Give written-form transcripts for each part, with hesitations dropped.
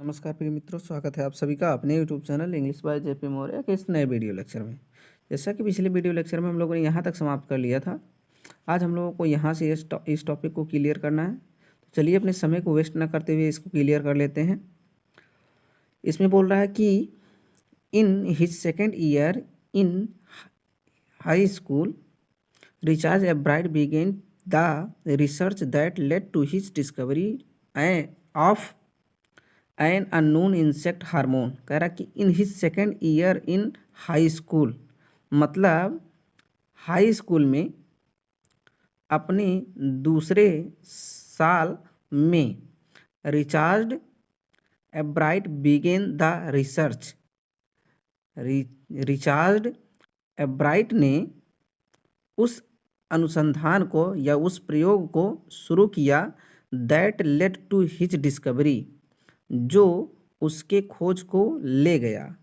नमस्कार प्रिय मित्रों, स्वागत है आप सभी का अपने YouTube channel English by JP Maurya के इस नए वीडियो लेक्चर में। जैसा कि पिछले वीडियो लेक्चर में हम लोगों ने यहाँ तक समाप्त कर लिया था, आज हम लोगों को यहाँ से इस टॉपिक को क्लियर करना है। तो चलिए अपने समय को वेस्ट ना करते हुए इसको क्लियर कर लेते हैं। इसमें बोल रहा है कि in his second year in high school Richard Ebright began the research that led to his discovery of an unknown insect hormone. कह रहा कि in his second year in high school, मतलब हाई स्कूल में अपने दूसरे साल में Richard Ebright began the research. Richard Ebright ने उस अनुसंधान को या उस प्रयोग को शुरू किया that led to his discovery, जो उसके खोज को ले गया,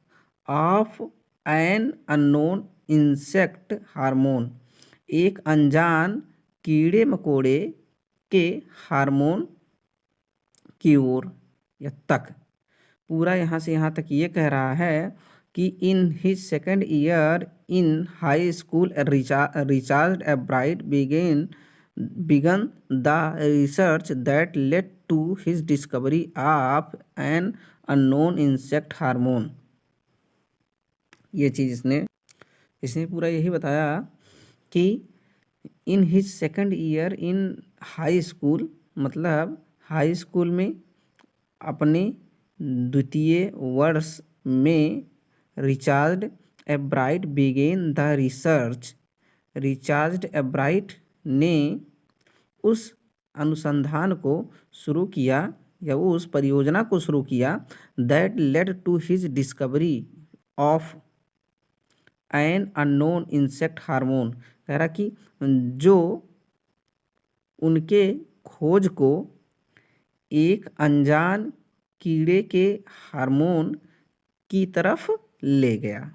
of an unknown insect hormone, एक अनजान कीड़े मकोड़े के हार्मोन की ओर या तक। पूरा यहाँ से यहाँ तक ये कह रहा है कि in his second year in high school Richard Ebright began the research that led to his discovery of an unknown insect hormone. ये चीज़ इसने पूरा यही बताया कि in his second year in high school, मतलब हाई स्कूल में अपने द्वितीय वर्ष में Richard Ebright began the research. Richard Ebright ने उस अनुसंधान को शुरू किया या उस परियोजना को शुरू किया that led to his discovery of an unknown insect hormone. कह रहा कि जो उनके खोज को एक अनजान कीड़े के हार्मोन की तरफ ले गया।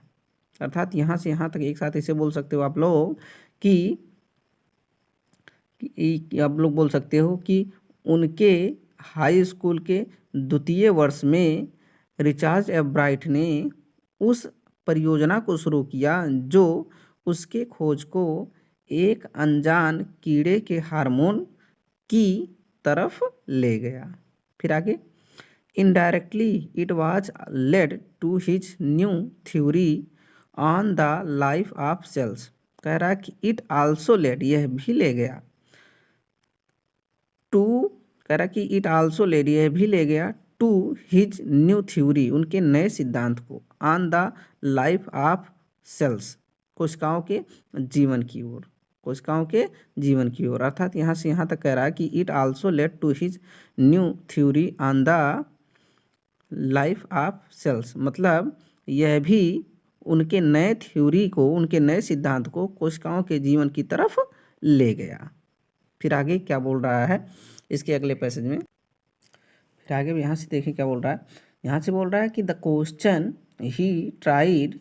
अर्थात यहाँ से यहाँ तक एक साथ ऐसे बोल सकते हो आप लोग कि आप लोग बोल सकते हो कि उनके हाई स्कूल के द्वितीय वर्ष में रिचार्ड एब्राइट ने उस परियोजना को शुरू किया जो उसके खोज को एक अनजान कीड़े के हार्मोन की तरफ ले गया। फिर आगे, indirectly it was led to his new theory on the life of cells. कह रहा है कि इट आल्सो लेड, यह भी ले गया, टू, कह रहा कि इट आल्सो लेड, यह भी ले गया, टू हिज न्यू थ्योरी, उनके नए सिद्धांत को, on the life of cells, कोशिकाओं के जीवन की ओर, कोशिकाओं के जीवन की ओर। अर्थात यहाँ से यहाँ तक कह रहा है कि it also led to his new theory on the life of cells, मतलब यह भी उनके नए थ्योरी को, उनके नए सिद्धांत को कोशिकाओं के जीवन की तरफ ले गया। फिर आगे क्या बोल रहा है इसके अगले पैसेज में, फिर आगे यहाँ से देखिए क्या बोल रहा है। यहाँ से बोल रहा है कि the question he tried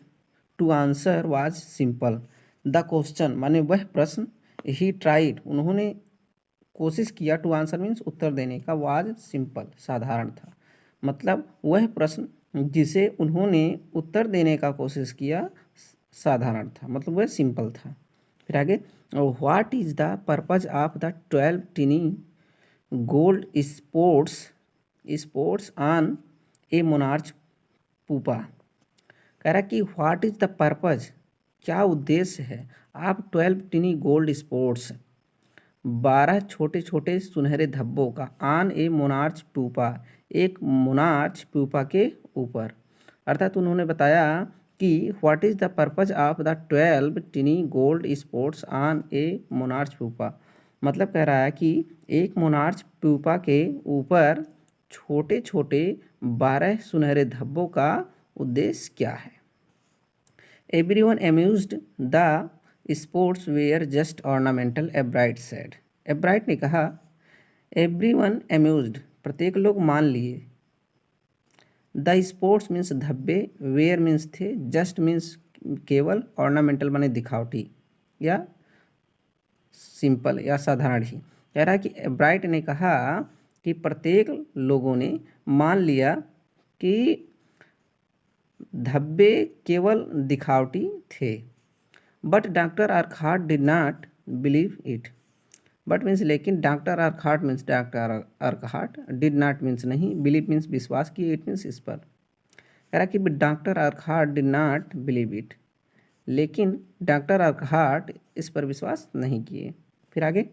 to answer was simple. The question माने वह प्रश्न, ही ट्राइड उन्होंने कोशिश किया, टू आंसर मीन्स उत्तर देने का, वाज सिंपल साधारण था, मतलब वह प्रश्न जिसे उन्होंने उत्तर देने का कोशिश किया साधारण था, मतलब वह सिंपल था। फिर आगे, what is the purpose of the 12 टिनी gold sports on A monarch pupa. कह रहा कि व्हाट इज द पर्पज, क्या उद्देश्य है, आप 12 टिनी गोल्ड स्पोर्ट्स, 12 छोटे छोटे सुनहरे धब्बों का, ऑन ए मोनार्च पूपा, एक मोनार्च पूपा के ऊपर। अर्थात उन्होंने बताया कि what is the purpose of the 12 टिनी gold sports on A monarch pupa, मतलब कह रहा है कि एक मोनार्च पूपा के ऊपर छोटे छोटे 12 सुनहरे धब्बों का उद्देश्य क्या है। Everyone amused the spots where just ornamental, एब्राइट said. एब्राइट ने कहा, एवरीवन अम्यूज्ड, प्रत्येक लोग मान लिए, द स्पोर्ट्स मीन्स धब्बे, वेयर मीन्स थे, जस्ट मीन्स केवल, ऑर्नामेंटल माने दिखावटी या सिंपल या साधारण ही। कह रहा है कि एब्राइट ने कहा कि प्रत्येक लोगों ने मान लिया कि धब्बे केवल दिखावटी थे। But doctor Urquhart did not believe it. But means लेकिन doctor Urquhart means doctor Urquhart, did not means नहीं, बिलीव मीन्स विश्वास किए, इट मीन्स इस पर। कह रहा कि doctor Urquhart did not believe it, लेकिन डॉक्टर आर्कहार्ट इस पर विश्वास नहीं किए। फिर आगे,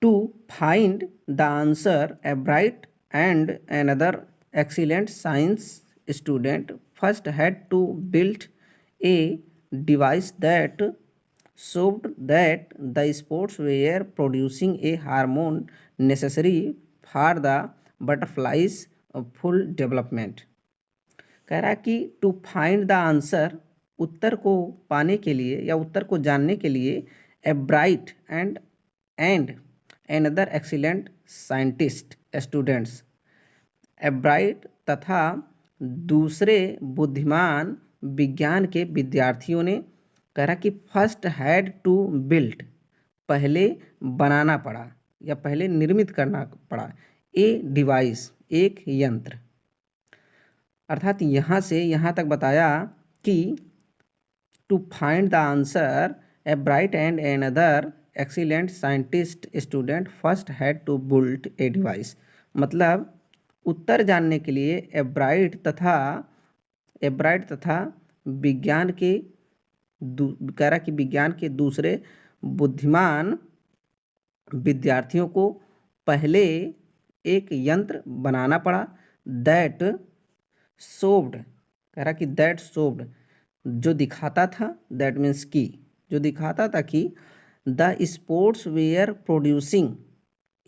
to find the answer a bright and another excellent science student first had to build a device that showed that the sports were producing a hormone necessary for the butterfly's full development। कह रहा है कि to find the answer, उत्तर को पाने के लिए या उत्तर को जानने के लिए, ए bright and another excellent scientist students, a bright तथा दूसरे बुद्धिमान विज्ञान के विद्यार्थियों ने, कह रहा कि फर्स्ट हैड टू बिल्ड, पहले बनाना पड़ा या पहले निर्मित करना पड़ा, ए डिवाइस, एक यंत्र। अर्थात यहाँ से यहाँ तक बताया कि to find the answer a bright and another excellent scientist student first had to build a device, मतलब उत्तर जानने के लिए ए ब्राइट तथा विज्ञान के कह रहा कि विज्ञान के दूसरे बुद्धिमान विद्यार्थियों को पहले एक यंत्र बनाना पड़ा, दैट शोव्ड, कह रहा कि दैट शोव्ड, जो दिखाता था, दैट मीन्स की, जो दिखाता था कि the spots were producing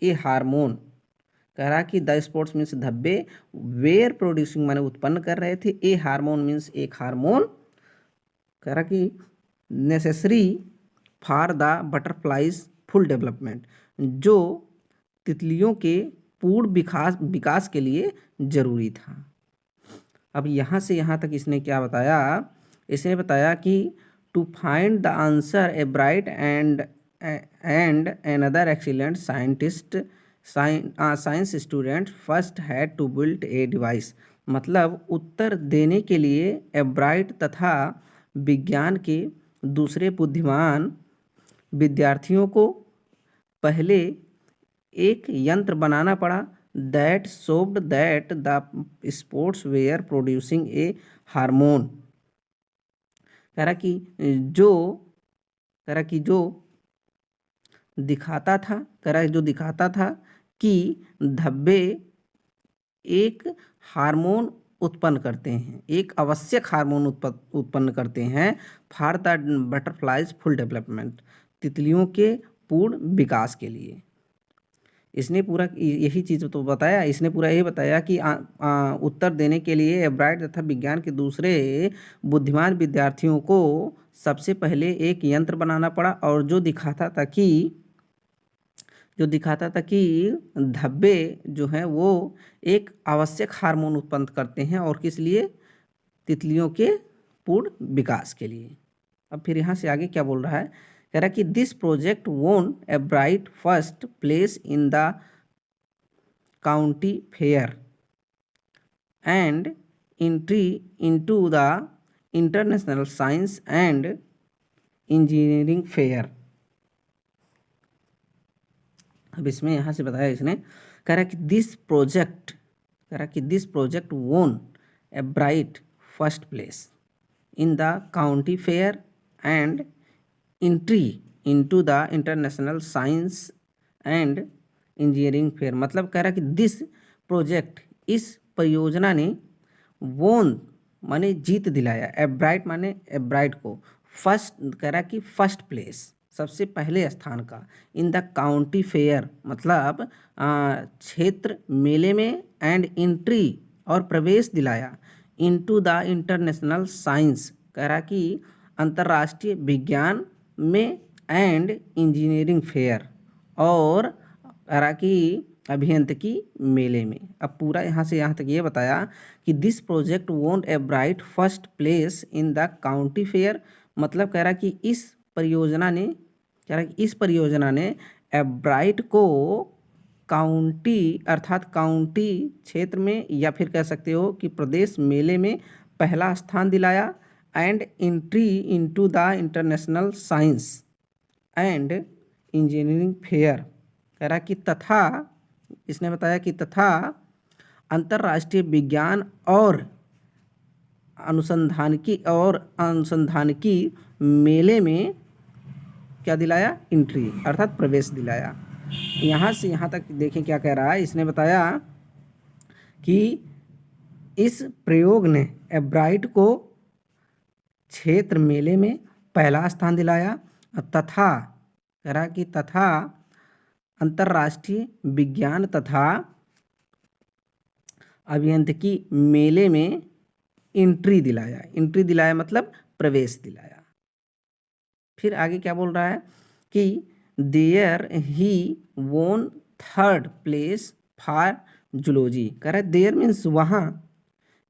a hormone, कह रहा कि द स्पोर्ट्स मीन्स धब्बे, वेयर प्रोड्यूसिंग माने उत्पन्न कर रहे थे, ए हार्मोन मीन्स एक हार्मोन, कह रहा कि necessary for the butterflies full development, जो तितलियों के पूर्ण विकास के लिए जरूरी था। अब यहाँ से यहाँ तक इसने क्या बताया, इसने बताया कि to find the answer a bright and another excellent science student first had to build a device, मतलब उत्तर देने के लिए ए ब्राइट तथा विज्ञान के दूसरे बुद्धिमान विद्यार्थियों को पहले एक यंत्र बनाना पड़ा, that showed that the spots were producing a hormone, कह रहा कि जो दिखाता था, कह रहा जो दिखाता था कि धब्बे एक हार्मोन उत्पन्न करते हैं, एक आवश्यक हार्मोन उत्पन्न करते हैं, for the butterflies full development, तितलियों के पूर्ण विकास के लिए। इसने पूरा यही चीज़ तो बताया, इसने पूरा यही बताया कि उत्तर देने के लिए ब्राइट तथा विज्ञान के दूसरे बुद्धिमान विद्यार्थियों को सबसे पहले एक यंत्र बनाना पड़ा, और जो दिखाता था कि धब्बे जो हैं वो एक आवश्यक हार्मोन उत्पन्न करते हैं, और किस लिए, तितलियों के पूर्ण विकास के लिए। अब फिर यहाँ से आगे क्या बोल रहा है, कह रहा कि दिस प्रोजेक्ट वोन a bright first place in the county fair and entry into the international science and engineering fair. अब इसमें यहाँ से बताया इसने, कह रहा कि दिस प्रोजेक्ट वोन a bright first place in the county fair and entry into the international science and engineering fair, मतलब कह रहा कि दिस प्रोजेक्ट, इस परियोजना ने, वोन माने जीत दिलाया, ए ब्राइट माने ए ब्राइट को, फर्स्ट कह रहा कि फर्स्ट प्लेस, सबसे पहले स्थान का, इन द काउंटी फेयर मतलब क्षेत्र मेले में, एंड एंट्री और प्रवेश दिलाया, इनटू द इंटरनेशनल साइंस, कह रहा कि अंतर्राष्ट्रीय विज्ञान में, एंड इंजीनियरिंग फेयर, और कह रहा कि अभियांत्रिकी मेले में। अब पूरा यहाँ से यहाँ तक ये बताया कि दिस प्रोजेक्ट वोन a bright first place in the county fair, मतलब कह रहा कि इस परियोजना ने ए ब्राइट को काउंटी अर्थात काउंटी क्षेत्र में, या फिर कह सकते हो कि प्रदेश मेले में पहला स्थान दिलाया। And entry into the international science and engineering fair, कह रहा कि तथा, इसने बताया कि तथा अंतर्राष्ट्रीय विज्ञान और अनुसंधान की मेले में क्या दिलाया, एंट्री अर्थात प्रवेश दिलाया। यहाँ से यहाँ तक देखें क्या कह रहा है, इसने बताया कि इस प्रयोग ने एब्राइट को क्षेत्र मेले में पहला स्थान दिलाया, तथा कह रहा कि तथा अंतर्राष्ट्रीय विज्ञान तथा अभियांत्रिकी मेले में एंट्री दिलाया। एंट्री दिलाया मतलब प्रवेश दिलाया। फिर आगे क्या बोल रहा है कि देयर ही वोन थर्ड प्लेस फॉर जूलॉजी, कह रहा है देयर मीन्स वहाँ,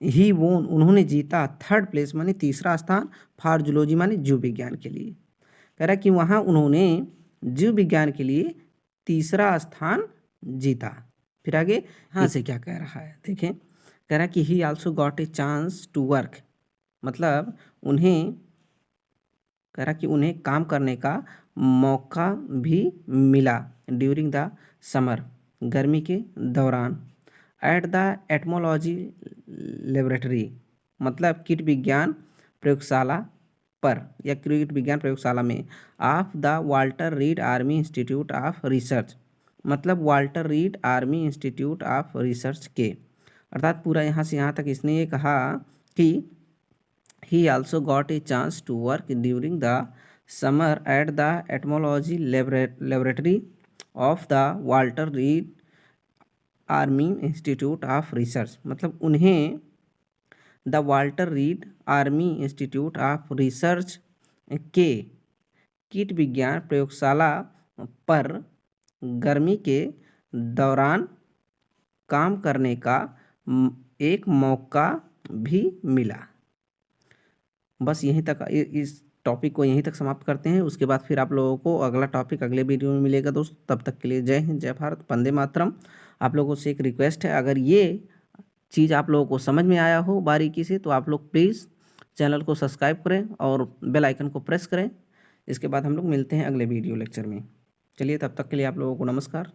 ही वोन उन्होंने जीता, थर्ड प्लेस माने तीसरा स्थान, फॉर जूलॉजी माने जीव विज्ञान के लिए। कह रहा है कि वहाँ उन्होंने जीव विज्ञान के लिए तीसरा स्थान जीता। फिर आगे हाँ से क्या कह रहा है देखें, कह रहा है कि he also got a chance to work, मतलब उन्हें, कह रहा कि उन्हें काम करने का मौका भी मिला ड्यूरिंग द समर, गर्मी के दौरान, एट द एटमोलॉजी लेबोरेटरी, मतलब कीट विज्ञान प्रयोगशाला पर या कीट विज्ञान प्रयोगशाला में, of the Walter Reed Army Institute of research, मतलब Walter Reed Army Institute of research के, अर्थात पूरा यहाँ से यहाँ तक इसने ये कहा कि he also got a chance to work during the summer at the entomology laboratory of the Walter Reed Army Institute of Research, मतलब उन्हें the Walter Reed Army Institute of research के कीट विज्ञान प्रयोगशाला पर गर्मी के दौरान काम करने का एक मौका भी मिला। बस यहीं तक इस टॉपिक को यहीं तक समाप्त करते हैं। उसके बाद फिर आप लोगों को अगला टॉपिक अगले वीडियो में मिलेगा दोस्त। तब तक के लिए जय हिंद, जय भारत, वंदे मातरम। आप लोगों से एक रिक्वेस्ट है, अगर ये चीज़ आप लोगों को समझ में आया हो बारीकी से तो आप लोग प्लीज़ चैनल को सब्सक्राइब करें और बेल आइकन को प्रेस करें। इसके बाद हम लोग मिलते हैं अगले वीडियो लेक्चर में। चलिए तब तक के लिए आप लोगों को नमस्कार।